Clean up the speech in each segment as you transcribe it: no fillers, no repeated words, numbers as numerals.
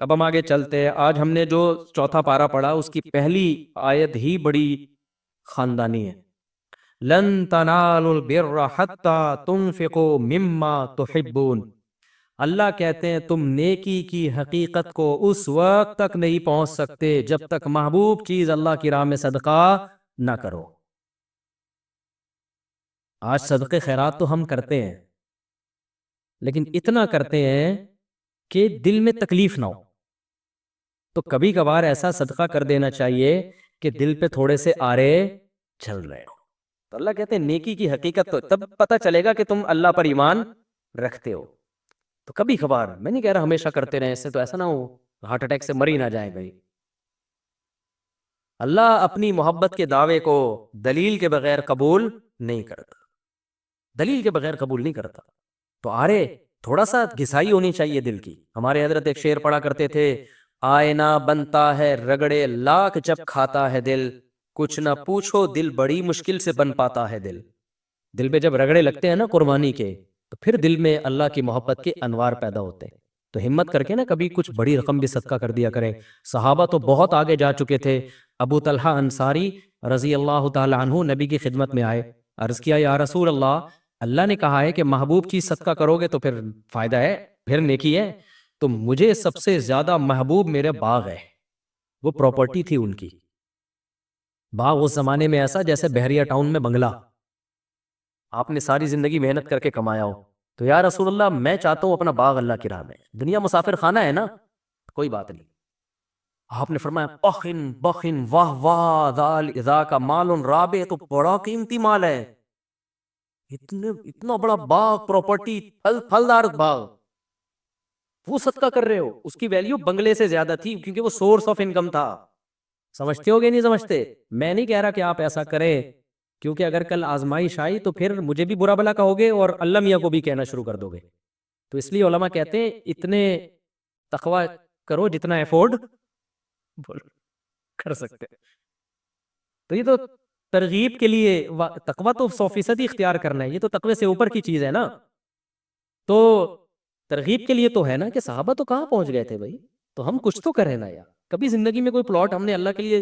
اب ہم آگے چلتے ہیں. آج ہم نے جو چوتھا پارا پڑھا اس کی پہلی آیت ہی بڑی خاندانی ہے. لن تنالوا البر حتى تنفقوا مما تحبون. اللہ کہتے ہیں تم نیکی کی حقیقت کو اس وقت تک نہیں پہنچ سکتے جب تک محبوب چیز اللہ کی راہ میں صدقہ نہ کرو. آج صدقے خیرات تو ہم کرتے ہیں، لیکن اتنا کرتے ہیں کہ دل میں تکلیف نہ ہو. تو کبھی کبھار ایسا صدقہ کر دینا چاہیے کہ دل پہ تھوڑے سے آرے چل رہے ہو. تو اللہ کہتے ہیں نیکی کی حقیقت تو تب پتہ چلے گا کہ تم اللہ پر ایمان رکھتے ہو. تو کبھی کبھار، میں نہیں کہہ رہا ہمیشہ کرتے رہیں، اس سے تو ایسا نہ ہو ہارٹ اٹیک سے مر ہی نہ جائیں بھائی. اللہ اپنی محبت کے دعوے کو دلیل کے بغیر قبول نہیں کرتا، دلیل کے بغیر قبول نہیں کرتا. تو آرے تھوڑا سا گھسائی ہونی چاہیے دل کی. ہمارے حضرت ایک شعر پڑھا کرتے تھے، آئینہ بنتا ہے رگڑے لاکھ جب کھاتا ہے دل، کچھ نہ پوچھو دل بڑی مشکل سے بن پاتا ہے دل. دل پہ جب رگڑے لگتے ہیں نا قربانی کے، تو پھر دل میں اللہ کی محبت کے انوار پیدا ہوتے ہیں. تو ہمت کر کے نا کبھی کچھ بڑی رقم بھی صدقہ کر دیا کریں. صحابہ تو بہت آگے جا چکے تھے. ابو طلحہ انصاری رضی اللہ تعالی عنہ نبی کی خدمت میں آئے، عرض کیا یا رسول اللہ، اللہ نے کہا ہے کہ محبوب چیز صدقہ کرو گے تو پھر فائدہ ہے، پھر نیکی ہے. تو مجھے سب سے زیادہ محبوب میرے باغ ہے. وہ پراپرٹی تھی ان کی. باغ اس زمانے میں ایسا جیسے بحریہ ٹاؤن میں بنگلہ، آپ نے ساری زندگی محنت کر کے کمایا ہو. تو یا رسول اللہ میں چاہتا ہوں اپنا باغ اللہ کی راہ میں. دنیا مسافر خانہ ہے نا، کوئی بات نہیں. آپ نے فرمایا بخن بخن واہ واہ ذا کا مال رابع، تو بڑا قیمتی مال ہے. اتنا بڑا باغ، پراپرٹی، پھلدار باغ، وہ صدقہ کر رہے ہو. اس کی ویلیو بنگلے سے زیادہ تھی کیونکہ وہ سورس آف انکم تھا. سمجھتے ہو گے نہیں سمجھتے؟ میں نہیں کہہ رہا کہ آپ ایسا کریں، کیونکہ اگر کل آزمائش آئی تو پھر مجھے بھی برا بھلا کہو گے اور اللہ میاں کو بھی کہنا شروع کر دو گے. تو اس لیے علماء کہتے ہیں اتنے تقوی کرو جتنا افورڈ کر سکتے. تو یہ تو ترغیب کے لیے، تقوی تو 100% اختیار کرنا ہے، یہ تو تقوی سے اوپر کی چیز ہے نا. تو ترغیب کے لیے تو ہے نا کہ صحابہ تو کہاں پہنچ گئے تھے بھائی، تو ہم کچھ تو کریں نا یار. کبھی زندگی میں کوئی پلاٹ ہم نے اللہ کے لیے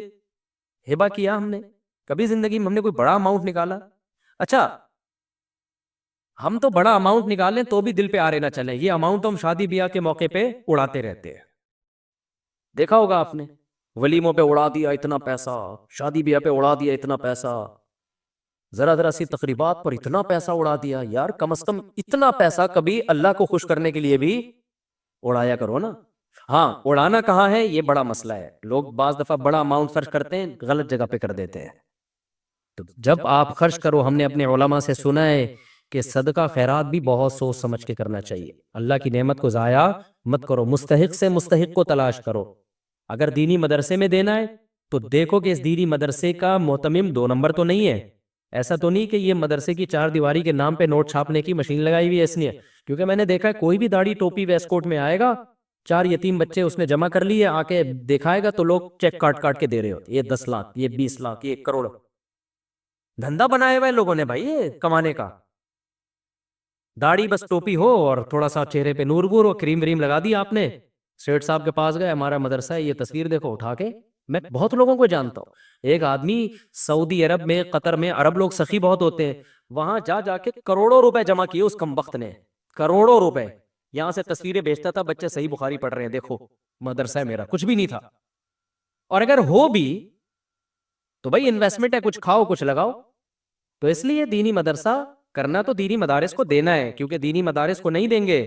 ہبہ کیا، ہم نے کبھی زندگی میں ہم نے کوئی بڑا اماؤنٹ نکالا؟ اچھا ہم تو بڑا اماؤنٹ نکالیں تو بھی دل پہ آرے نہ چلیں. یہ اماؤنٹ ہم شادی بیاہ کے موقع پہ اڑاتے رہتے ہیں. دیکھا ہوگا آپ نے، ولیموں پہ اڑا دیا اتنا پیسہ، شادی بیاہ پہ اڑا دیا اتنا پیسہ، ذرا ذرا سی تقریبات پر اتنا پیسہ اڑا دیا. یار کم از کم اتنا پیسہ کبھی اللہ کو خوش کرنے کے لیے بھی اڑایا کرو نا. ہاں اڑانا کہاں ہے یہ بڑا مسئلہ ہے. لوگ بعض دفعہ بڑا اماؤنٹ خرچ کرتے ہیں، غلط جگہ پہ کر دیتے ہیں. تو جب آپ خرچ کرو، ہم نے اپنے علماء سے سنا ہے کہ صدقہ خیرات بھی بہت سوچ سمجھ کے کرنا چاہیے. اللہ کی نعمت کو ضائع مت کرو، مستحق سے مستحق کو تلاش کرو. اگر دینی مدرسے میں دینا ہے تو دیکھو کہ اس دینی مدرسے کا محتمم 2 نمبر تو نہیں ہے. ایسا تو نہیں کہ یہ مدرسے کی 4 دیواری کے نام پہ نوٹ چھاپنے کی مشین لگائی ہوئی ہے اس لیے. کیونکہ میں نے دیکھا ہے کوئی بھی داڑھی ٹوپی ویسٹ کوٹ میں آئے گا، 4 یتیم بچے اس نے جمع کر لیے، آ کے دکھائے گا تو لوگ چیک کاٹ کاٹ کے دے رہے ہوتے. یہ 10 لاکھ، یہ 20 لاکھ، یہ 1 کروڑ. دھندا بنایا ہوا ہے لوگوں نے بھائی یہ کمانے کا. داڑھی بس ٹوپی ہو اور تھوڑا سا چہرے پہ نور گور ہو، کریم وریم لگا دی آپ نے، سیٹ صاحب کے پاس گئے، ہمارا مدرسہ ہے، یہ تصویر دیکھو اٹھا کے. میں بہت لوگوں کو جانتا ہوں. ایک آدمی سعودی عرب میں، قطر میں، عرب لوگ سخی بہت ہوتے ہیں، وہاں جا جا کے کروڑوں روپے جمع کیے اس کمبخت نے، کروڑوں روپے. یہاں سے تصویریں بیچتا تھا، بچے صحیح بخاری پڑھ رہے ہیں، دیکھو مدرسہ ہے میرا. کچھ بھی نہیں تھا. اور اگر ہو بھی تو بھائی انویسٹمنٹ ہے، کچھ کھاؤ کچھ لگاؤ. تو اس لیے دینی مدرسہ کرنا تو دینی مدارس کو دینا ہے، کیونکہ دینی مدارس کو نہیں دیں گے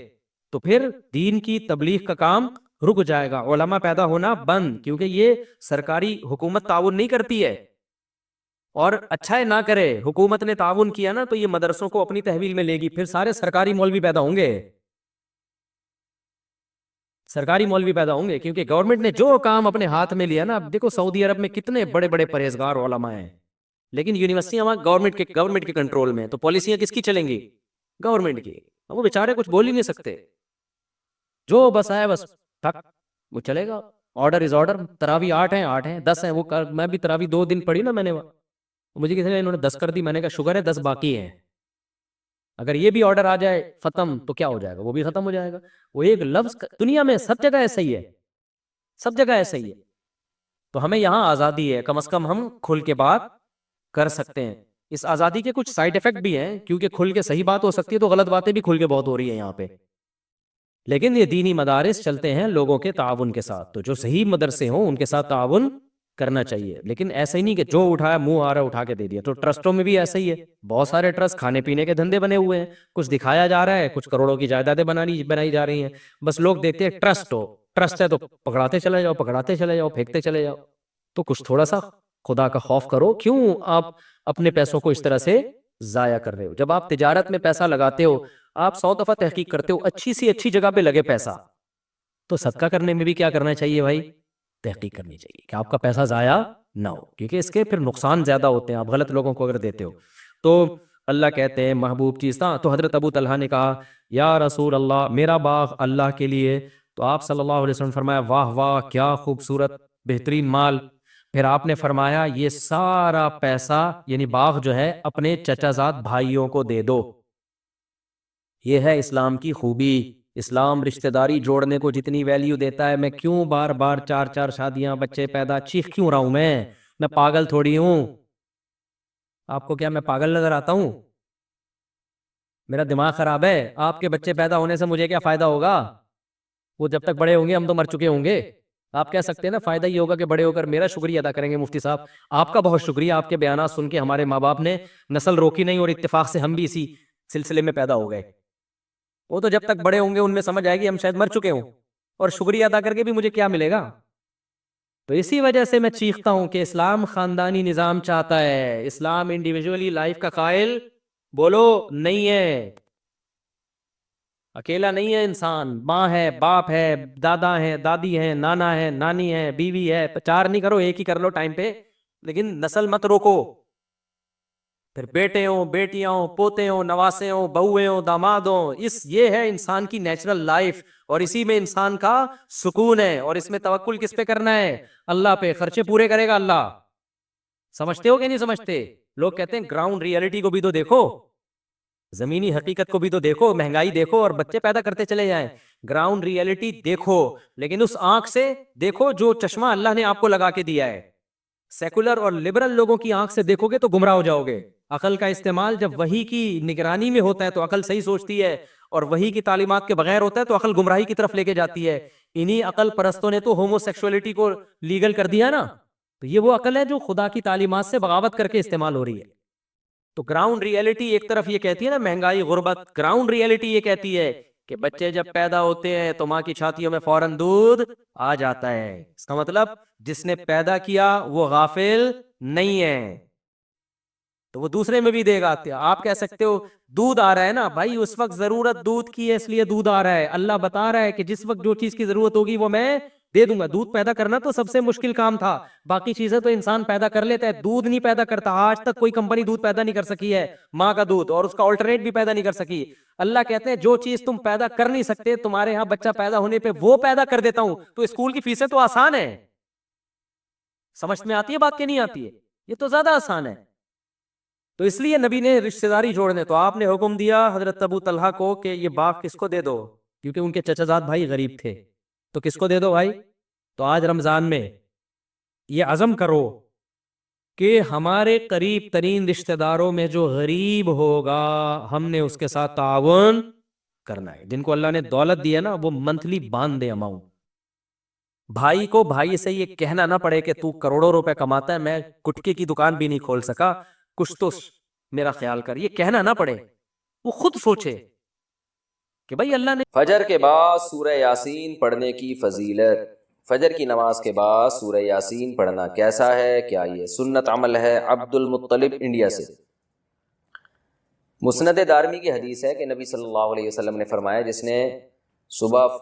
تو پھر دین کی تبلیغ کا کام رک جائے گا، علماء پیدا ہونا بند. کیونکہ یہ سرکاری حکومت تعاون نہیں کرتی ہے، اور اچھا ہے نہ کرے. حکومت نے تعاون کیا نا تو یہ مدرسوں کو اپنی تحویل میں لے گی، پھر سارے سرکاری مولوی پیدا ہوں گے، سرکاری مولوی پیدا ہوں گے. کیونکہ گورنمنٹ نے جو کام اپنے ہاتھ میں لیا نا، اب دیکھو سعودی عرب میں کتنے بڑے بڑے پرہیزگار علماء ہیں، لیکن یونیورسٹیاں وہاں گورنمنٹ کے کنٹرول میں، تو پالیسیاں کس کی چلیں گی؟ گورنمنٹ کی. وہ بیچارے کچھ بول ہی نہیں سکتے، جو بس آئے بس ٹھک وہ چلے گا. Order is order. تراوی 8 ہیں 8 ہیں، 10 ہیں. وہ میں بھی تراوی 2 دن پڑھی نا میں نے، مجھے کسی نے انہوں نے 10 کر دی، میں نے کہا شکر ہے 10 باقی ہیں. اگر یہ بھی آرڈر آ جائے ختم تو کیا ہو جائے گا؟ وہ بھی ختم ہو جائے گا. وہ ایک لفظ دنیا میں سب جگہ ایسا ہی ہے. سب جگہ ایسا ہی ہے. تو ہمیں یہاں آزادی ہے، کم از کم ہم کھل کے بات کر سکتے ہیں. اس آزادی کے کچھ سائیڈ افیکٹ بھی ہیں، کیونکہ کھل کے صحیح بات ہو سکتی ہے تو غلط باتیں بھی کھل کے بہت ہو رہی ہیں یہاں پہ. لیکن یہ دینی مدارس چلتے ہیں لوگوں کے تعاون کے ساتھ، تو جو صحیح مدرسے ہوں ان کے ساتھ تعاون کرنا چاہیے. لیکن ایسا ہی نہیں کہ جو اٹھایا منہ آ رہا اٹھا کے دے دیا. تو ٹرسٹوں میں بھی ایسا ہی ہے، بہت سارے ٹرسٹ کھانے پینے کے دھندے بنے ہوئے ہیں، کچھ دکھایا جا رہا ہے، کچھ کروڑوں کی جائیدادیں بنائی جا رہی ہیں. بس لوگ دیکھتے ہیں ٹرسٹ ہے تو پکڑاتے چلے جاؤ پھینکتے چلے جاؤ. تو کچھ تھوڑا سا خدا کا خوف کرو، کیوں آپ اپنے پیسوں کو اس طرح سے ضائع کر رہے ہو؟ جب آپ تجارت میں پیسہ لگاتے ہو، آپ 100 دفعہ تحقیق کرتے ہو اچھی سی اچھی جگہ پہ لگے پیسہ، تو صدقہ کرنے میں بھی کیا کرنا چاہیے بھائی؟ تحقیق کرنی چاہیے کہ آپ کا پیسہ ضائع نہ ہو، کیونکہ اس کے پھر نقصان زیادہ ہوتے ہیں آپ غلط لوگوں کو اگر دیتے ہو. تو اللہ کہتے ہیں محبوب چیز تھا. تو حضرت ابو طلحہ نے کہا یا رسول اللہ میرا باغ اللہ کے لیے. تو آپ صلی اللہ علیہ وسلم نے فرمایا واہ واہ کیا خوبصورت بہترین مال. پھر آپ نے فرمایا یہ سارا پیسہ یعنی باغ جو ہے اپنے چچا زاد بھائیوں کو دے دو. یہ ہے اسلام کی خوبی. اسلام رشتہ داری جوڑنے کو جتنی ویلیو دیتا ہے، میں کیوں بار بار 4 شادیاں بچے پیدا چیخ کیوں رہا ہوں؟ میں پاگل تھوڑی ہوں. آپ کو کیا میں پاگل نظر آتا ہوں؟ میرا دماغ خراب ہے؟ آپ کے بچے پیدا ہونے سے مجھے کیا فائدہ ہوگا؟ وہ جب تک بڑے ہوں گے ہم تو مر چکے ہوں گے. آپ کہہ سکتے ہیں نا فائدہ یہ ہوگا کہ بڑے ہو کر میرا شکریہ ادا کریں گے. مفتی صاحب آپ کا بہت شکریہ، آپ کے بیانات سن کے ہمارے ماں باپ نے نسل روکی نہیں اور اتفاق سے ہم بھی اسی سلسلے میں پیدا ہو گئے. وہ تو جب تک بڑے ہوں گے ان میں سمجھ آئے گی ہم شاید مر چکے ہوں، اور شکریہ ادا کر کے بھی مجھے کیا ملے گا؟ تو اسی وجہ سے میں چیختا ہوں کہ اسلام خاندانی نظام چاہتا ہے، اسلام انڈیویجولی لائف کا قائل بولو نہیں ہے. اکیلا نہیں ہے انسان، ماں ہے، باپ ہے، دادا ہے، دادی ہے، نانا ہے، نانی ہے، بیوی ہے. 4 نہیں کرو، 1 ہی کر لو ٹائم پہ، لیکن نسل مت روکو. پھر بیٹے ہوں، بیٹیاں ہوں، پوتے ہوں، نواسے ہوں، بہویں ہوں، داماد ہوں. یہ ہے انسان کی نیچرل لائف، اور اسی میں انسان کا سکون ہے. اور اس میں توکل کس پہ کرنا ہے؟ اللہ پہ. خرچے پورے کرے گا اللہ. سمجھتے ہو کہ نہیں سمجھتے؟ لوگ کہتے ہیں گراؤنڈ ریئلٹی کو بھی تو دیکھو، زمینی حقیقت کو بھی تو دیکھو. مہنگائی دیکھو اور بچے پیدا کرتے چلے جائیں. گراؤنڈ ریئلٹی دیکھو، لیکن اس آنکھ سے دیکھو جو چشمہ اللہ نے آپ کو لگا کے دیا ہے. سیکولر اور لبرل لوگوں کی آنکھ سے دیکھو گے تو گمراہ ہو جاؤ گے. عقل کا استعمال جب وحی کی نگرانی میں ہوتا ہے تو عقل صحیح سوچتی ہے، اور وحی کی تعلیمات کے بغیر ہوتا ہے تو عقل گمراہی کی طرف لے کے جاتی ہے. انہی عقل پرستوں نے تو ہومو سیکسولیٹی کو لیگل کر دیا نا. تو یہ وہ عقل ہے جو خدا کی تعلیمات سے بغاوت کر کے استعمال ہو رہی ہے. تو گراؤنڈ ریئلٹی ایک طرف یہ کہتی ہے نا مہنگائی غربت، گراؤنڈ ریئلٹی یہ کہتی ہے کہ بچے جب پیدا ہوتے ہیں تو ماں کی چھاتیوں میں فوراً دودھ آ جاتا ہے. اس کا مطلب جس نے پیدا کیا وہ غافل نہیں ہے، تو وہ دوسرے میں بھی دے گا. آپ کہہ سکتے ہو دودھ آ رہا ہے نا بھائی، اس وقت ضرورت دودھ کی ہے اس لیے دودھ آ رہا ہے. اللہ بتا رہا ہے کہ جس وقت جو چیز کی ضرورت ہوگی وہ میں دے دوں گا. دودھ پیدا کرنا تو سب سے مشکل کام تھا، باقی چیزیں تو انسان پیدا کر لیتا ہے. دودھ نہیں پیدا کرتا. آج تک کوئی کمپنی دودھ پیدا نہیں کر سکی ہے ماں کا دودھ، اور اس کا آلٹرنیٹ بھی پیدا نہیں کر سکی. اللہ کہتے ہیں جو چیز تم پیدا کر نہیں سکتے تمہارے ہاں بچہ پیدا ہونے پہ وہ پیدا کر دیتا ہوں. تو اسکول کی فیسیں تو آسان ہے. سمجھ میں آتی ہے بات کہ نہیں آتی ہے؟ یہ تو زیادہ آسان ہے. تو اس لیے نبی نے رشتہ داری جوڑنے، تو آپ نے حکم دیا حضرت ابو طلحہ کو کہ یہ باغ کس کو دے دو، کیونکہ ان کے چچا زاد بھائی غریب تھے. تو کس کو دے دو بھائی؟ تو آج رمضان میں یہ عزم کرو کہ ہمارے قریب ترین رشتہ داروں میں جو غریب ہوگا ہم نے اس کے ساتھ تعاون کرنا ہے. جن کو اللہ نے دولت دی ہے نا وہ منتھلی باندھ دے اماؤنٹ. بھائی کو بھائی سے یہ کہنا نہ پڑے کہ تو کروڑوں روپے کماتا ہے میں گٹکے کی دکان بھی نہیں کھول سکا، کچھ تو میرا خیال کر. یہ کہنا نہ پڑے، وہ خود سوچے کہ بھائی اللہ نے. فجر کے بعد سورہ یاسین پڑھنے کی فضیلت. فجر کی نماز کے بعد سورہ یاسین پڑھنا کیسا ہے؟ کیا یہ سنت عمل ہے؟ عبد المطلب انڈیا سے. مسند دارمی کی حدیث ہے کہ نبی صلی اللہ علیہ وسلم نے فرمایا جس نے صبح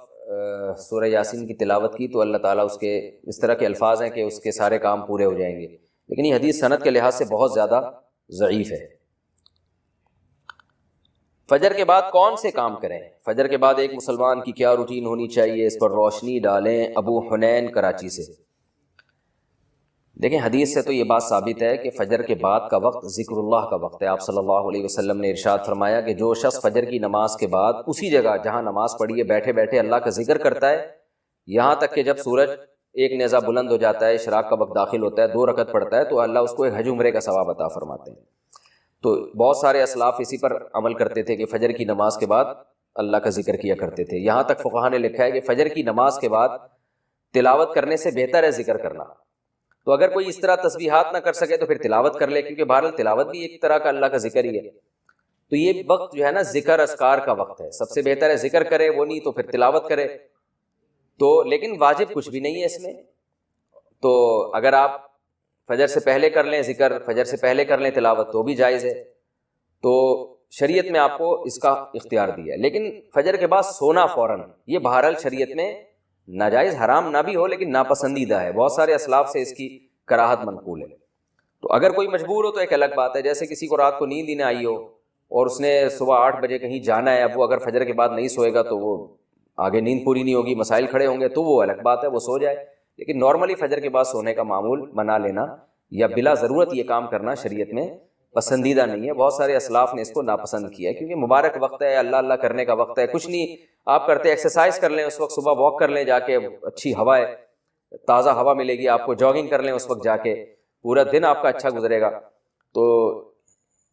سورہ یاسین کی تلاوت کی تو اللہ تعالیٰ اس کے اس طرح کے الفاظ ہیں کہ اس کے سارے کام پورے ہو جائیں گے. لیکن یہ حدیث سند کے لحاظ سے بہت زیادہ ضعیف ہے. فجر کے بعد کون سے کام کریں؟ فجر کے بعد ایک مسلمان کی کیا روٹین ہونی چاہیے؟ اس پر روشنی ڈالیں. ابو حنین کراچی سے. دیکھیں حدیث سے تو یہ بات ثابت ہے کہ فجر کے بعد کا وقت ذکر اللہ کا وقت ہے. آپ صلی اللہ علیہ وسلم نے ارشاد فرمایا کہ جو شخص فجر کی نماز کے بعد اسی جگہ جہاں نماز پڑھی ہے بیٹھے بیٹھے اللہ کا ذکر کرتا ہے یہاں تک کہ جب سورج ایک نیزہ بلند ہو جاتا ہے، اشراق کا وقت داخل ہوتا ہے، 2 رکعت پڑھتا ہے تو اللہ اس کو ایک حج عمرے کا ثواب عطا فرماتے ہیں۔ تو بہت سارے اسلاف اسی پر عمل کرتے تھے کہ فجر کی نماز کے بعد اللہ کا ذکر کیا کرتے تھے۔ یہاں تک فقہا نے لکھا ہے کہ فجر کی نماز کے بعد تلاوت کرنے سے بہتر ہے ذکر کرنا۔ تو اگر کوئی اس طرح تسبیحات نہ کر سکے تو پھر تلاوت کر لے، کیونکہ بہرحال تلاوت بھی ایک طرح کا اللہ کا ذکر ہی ہے۔ تو یہ وقت جو ہے نا ذکر اذکار کا وقت ہے، سب سے بہتر ہے ذکر کرے، وہ نہیں تو پھر تلاوت کرے۔ تو لیکن واجب کچھ بھی نہیں ہے اس میں۔ تو اگر آپ فجر سے پہلے کر لیں ذکر، فجر سے پہلے کر لیں تلاوت تو بھی جائز ہے۔ تو شریعت میں آپ کو اس کا اختیار دیا ہے، لیکن فجر کے بعد سونا فوراً، یہ بہرحال شریعت میں ناجائز حرام نہ بھی ہو لیکن ناپسندیدہ ہے، بہت سارے اسلاف سے اس کی کراہت منقول ہے۔ تو اگر کوئی مجبور ہو تو ایک الگ بات ہے، جیسے کسی کو رات کو نیند ہی نہ آئی ہو اور اس نے صبح 8 بجے کہیں جانا ہے، اب وہ اگر فجر کے بعد نہیں سوئے گا تو وہ آگے نیند پوری نہیں ہوگی، مسائل کھڑے ہوں گے، تو وہ الگ بات ہے، وہ سو جائے۔ لیکن نارملی فجر کے بعد سونے کا معمول بنا لینا یا بلا ضرورت یہ کام کرنا شریعت میں پسندیدہ نہیں ہے۔ بہت سارے اسلاف نے اس کو ناپسند کیا ہے، کیونکہ مبارک وقت ہے، اللہ اللہ کرنے کا وقت ہے، کچھ نہیں آپ کرتے، ایکسرسائز کر لیں اس وقت، صبح واک کر لیں جا کے، اچھی ہوا ہے، تازہ ہوا ملے گی آپ کو، جاگنگ کر لیں اس وقت جا کے، پورا دن آپ کا اچھا گزرے گا۔ تو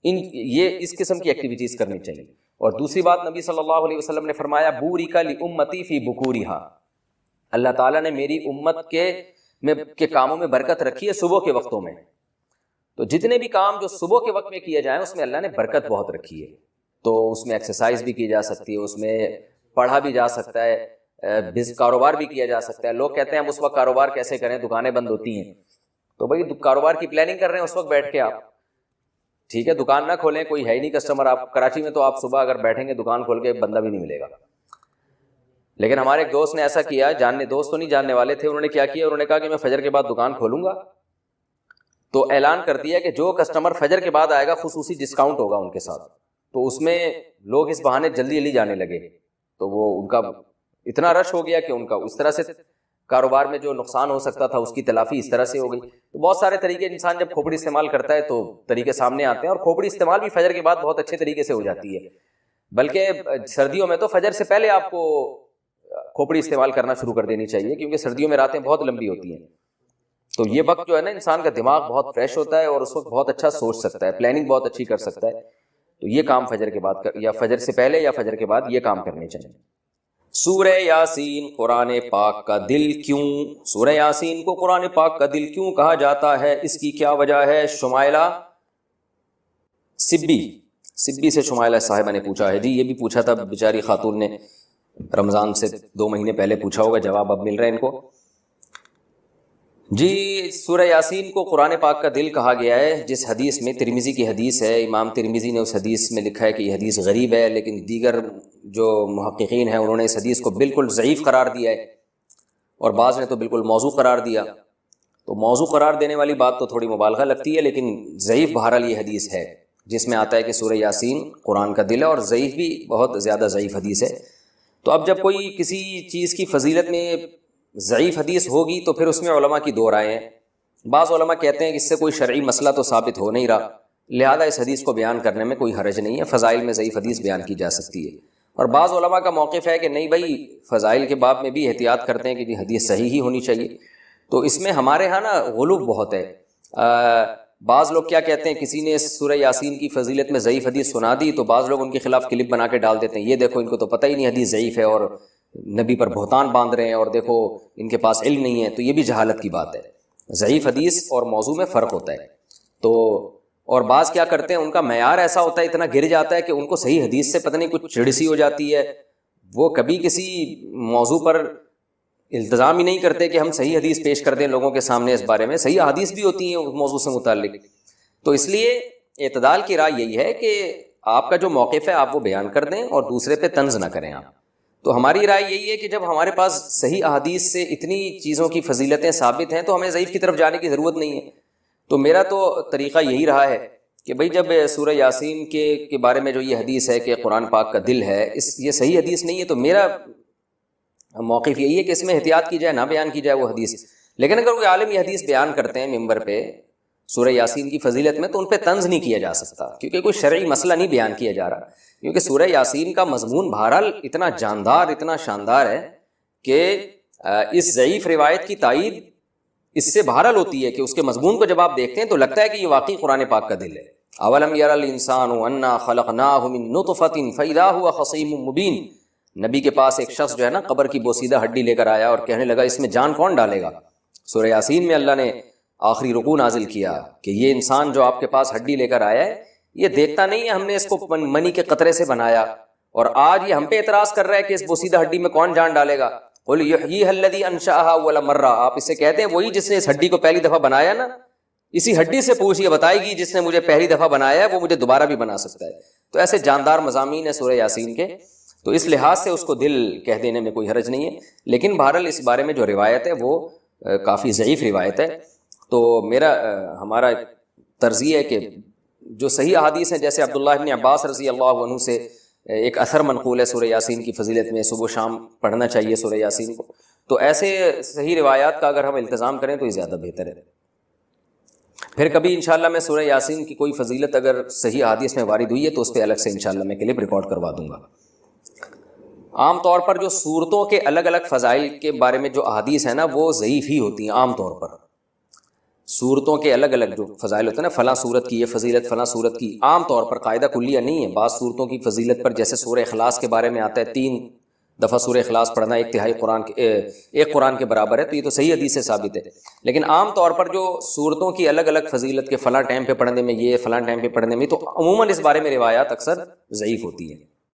یہ اس قسم کی ایکٹیویٹیز کرنی چاہیے۔ اور دوسری بات نبی صلی اللہ علیہ وسلم نے فرمایا بورک لامتی فی بکورہا، اللہ تعالیٰ نے میری امت کے کاموں میں برکت رکھی ہے صبح کے وقتوں میں۔ تو جتنے بھی کام جو صبح کے وقت میں کیے جائیں اس میں اللہ نے برکت بہت رکھی ہے۔ تو اس میں ایکسرسائز بھی کی جا سکتی ہے، اس میں پڑھا بھی جا سکتا ہے، کاروبار بھی کیا جا سکتا ہے۔ لوگ کہتے ہیں ہم اس وقت کاروبار کیسے کریں، دکانیں بند ہوتی ہیں، تو بھائی کاروبار کی پلاننگ کر رہے ہیں اس وقت بیٹھ کے آپ، ٹھیک ہے، دکان نہ کھولیں، کوئی ہے ہی نہیں کسٹمر، آپ کراچی میں تو آپ صبح اگر بیٹھیں گے دکان کھول کے بندہ بھی نہیں ملے گا۔ لیکن ہمارے ایک دوست نے ایسا کیا، دوست تو نہیں جاننے والے تھے، انہوں نے کیا کیا، انہوں نے کہا کہ میں فجر کے بعد دکان کھولوں گا، تو اعلان کر دیا کہ جو کسٹمر فجر کے بعد آئے گا خصوصی ڈسکاؤنٹ ہوگا ان کے ساتھ۔ تو اس میں لوگ اس بہانے جلدی جلدی جانے لگے، تو وہ ان کا اتنا رش ہو گیا کہ ان کا اس طرح سے کاروبار میں جو نقصان ہو سکتا تھا اس کی تلافی اس طرح سے ہو گئی۔ تو بہت سارے طریقے، انسان جب کھوپڑی استعمال کرتا ہے تو طریقے سامنے آتے ہیں، اور کھوپڑی استعمال بھی فجر کے بعد بہت اچھے طریقے سے ہو جاتی ہے، بلکہ سردیوں میں تو فجر سے پہلے آپ کو کھوپڑی استعمال کرنا شروع کر دینی چاہیے، کیونکہ سردیوں میں راتیں بہت لمبی ہوتی ہیں۔ تو یہ وقت جو ہے نا انسان کا دماغ بہت فریش ہوتا ہے اور اس وقت بہت اچھا سوچ سکتا ہے، پلاننگ بہت اچھی کر سکتا ہے۔ تو یہ کام فجر کے بعد یا فجر سے پہلے یا فجر کے بعد یہ کام کرنے چاہیے۔ سورہ یاسین قرآن پاک کا دل کیوں، سورہ یاسین کو قرآن پاک کا دل کیوں کہا جاتا ہے، اس کی کیا وجہ ہے؟ شمائلہ سبی سے شمائلہ صاحبہ نے پوچھا ہے۔ جی یہ بھی پوچھا تھا بیچاری خاتون نے، رمضان سے 2 مہینے پہلے پوچھا ہوگا، جواب اب مل رہے ہیں ان کو۔ جی سورہ یاسین کو قرآن پاک کا دل کہا گیا ہے، جس حدیث میں، ترمذی کی حدیث ہے، امام ترمذی نے اس حدیث میں لکھا ہے کہ یہ حدیث غریب ہے، لیکن دیگر جو محققین ہیں انہوں نے اس حدیث کو بالکل ضعیف قرار دیا ہے، اور بعض نے تو بالکل موضوع قرار دیا۔ تو موضوع قرار دینے والی بات تو تھوڑی مبالغہ لگتی ہے، لیکن ضعیف بہرحال یہ حدیث ہے جس میں آتا ہے کہ سورہ یاسین قرآن کا دل ہے، اور ضعیف بھی بہت زیادہ ضعیف حدیث ہے۔ تو اب جب کوئی کسی چیز کی فضیلت میں ضعیف حدیث ہوگی تو پھر اس میں علماء کی 2 رائے ہیں۔ بعض علماء کہتے ہیں کہ اس سے کوئی شرعی مسئلہ تو ثابت ہو نہیں رہا، لہذا اس حدیث کو بیان کرنے میں کوئی حرج نہیں ہے، فضائل میں ضعیف حدیث بیان کی جا سکتی ہے۔ اور بعض علماء کا موقف ہے کہ نہیں بھائی، فضائل کے باب میں بھی احتیاط کرتے ہیں کہ یہ حدیث صحیح ہی ہونی چاہیے۔ تو اس میں ہمارے ہاں نا غلو بہت ہے۔ بعض لوگ کیا کہتے ہیں، کسی نے سورہ یاسین کی فضیلت میں ضعیف حدیث سنا دی تو بعض لوگ ان کے خلاف کلپ بنا کے ڈال دیتے ہیں، یہ دیکھو ان کو تو پتہ ہی نہیں حدیث ضعیف ہے اور نبی پر بہتان باندھ رہے ہیں، اور دیکھو ان کے پاس علم نہیں ہے۔ تو یہ بھی جہالت کی بات ہے، ضعیف حدیث اور موضوع میں فرق ہوتا ہے۔ تو اور بعض کیا کرتے ہیں، ان کا معیار ایسا ہوتا ہے، اتنا گر جاتا ہے کہ ان کو صحیح حدیث سے پتہ نہیں کچھ چڑ سی ہو جاتی ہے، وہ کبھی کسی موضوع پر التزام ہی نہیں کرتے کہ ہم صحیح حدیث پیش کر دیں لوگوں کے سامنے۔ اس بارے میں صحیح حدیث بھی ہوتی ہیں اس موضوع سے متعلق۔ تو اس لیے اعتدال کی رائے یہی ہے کہ آپ کا جو موقف ہے آپ وہ بیان کر دیں اور دوسرے پہ طنز نہ کریں آپ۔ تو ہماری رائے یہی ہے کہ جب ہمارے پاس صحیح احادیث سے اتنی چیزوں کی فضیلتیں ثابت ہیں تو ہمیں ضعیف کی طرف جانے کی ضرورت نہیں ہے۔ تو میرا تو طریقہ یہی رہا ہے کہ بھئی جب سورہ یاسین کے بارے میں جو یہ حدیث ہے کہ قرآن پاک کا دل ہے، یہ صحیح حدیث نہیں ہے، تو میرا موقف یہی ہے کہ اس میں احتیاط کی جائے، نہ بیان کی جائے وہ حدیث۔ لیکن اگر کوئی عالم یہ حدیث بیان کرتے ہیں ممبر پہ سورہ یاسین کی فضیلت میں، تو ان پہ طنز نہیں کیا جا سکتا، کیونکہ کوئی شرعی مسئلہ نہیں بیان کیا جا رہا، کیونکہ سورہ یاسین کا مضمون بہرحال اتنا جاندار، اتنا شاندار ہے کہ اس ضعیف روایت کی تائید اس سے بہرحال ہوتی ہے کہ اس کے مضمون کو جب آپ دیکھتے ہیں تو لگتا ہے کہ یہ واقعی قرآن پاک کا دل ہے. اولم یر الانسان انا خلقناہ من نطفۃ فاذا هو خصیم مبین. نبی کے پاس ایک شخص جو ہے نا قبر کی بوسیدہ ہڈی لے کر آیا اور کہنے لگا اس میں جان کون ڈالے گا. سورہ یاسین میں اللہ نے آخری رکوع نازل کیا کہ یہ انسان جو آپ کے پاس ہڈی لے کر آیا ہے یہ دیکھتا نہیں ہے ہم نے اس کو منی کے قطرے سے بنایا, اور آج یہ ہم پہ اعتراض کر رہا ہے کہ اس بوسیدہ ہڈی میں کون جان ڈالے گا. قل یحییھا الذی انشأھا اول مرہ. آپ اسے کہتے ہیں وہی جس نے اس ہڈی کو پہلی دفعہ بنایا نا, اسی ہڈی سے پوچھیے بتائے گی جس نے مجھے پہلی دفعہ بنایا ہے وہ مجھے دوبارہ بھی بنا سکتا ہے. تو ایسے جاندار مضامین ہیں سورہ یاسین کے, تو اس لحاظ سے اس کو دل کہہ دینے میں کوئی حرج نہیں ہے. لیکن بہرحال اس بارے میں جو روایت ہے وہ کافی ضعیف روایت ہے. تو ہمارا طرز یہ ہے کہ جو صحیح احادیث ہیں, جیسے عبداللہ ابن عباس رضی اللہ عنہ سے ایک اثر منقول ہے سورہ یاسین کی فضیلت میں, صبح و شام پڑھنا چاہیے سورہ یاسین کو. تو ایسے صحیح روایات کا اگر ہم التزام کریں تو یہ زیادہ بہتر ہے. پھر کبھی انشاءاللہ میں سورہ یاسین کی کوئی فضیلت اگر صحیح احادیث میں وارد ہوئی ہے تو اس پہ الگ سے انشاءاللہ میں کلپ ریکارڈ کروا دوں گا. عام طور پر جو صورتوں کے الگ الگ فضائل کے بارے میں جو احادیث ہیں نا وہ ضعیف ہی ہوتی ہیں. عام طور پر صورتوں کے الگ الگ جو فضائل ہوتے ہیں نا, فلاں صورت کی یہ فضیلت, فلاں صورت کی, عام طور پر قاعدہ کلیہ نہیں ہے. بعض صورتوں کی فضیلت پر جیسے سورہ اخلاص کے بارے میں آتا ہے 3 دفعہ سورہ اخلاص پڑھنا ایک قرآن کے برابر ہے, تو یہ تو صحیح حدیث سے ثابت ہے. لیکن عام طور پر جو صورتوں کی الگ الگ فضیلت کے فلاں ٹائم پہ پڑھنے میں یہ, فلاں ٹائم پہ پڑھنے میں, تو عموماً اس بارے میں روایات اکثر ضعیف ہوتی ہیں.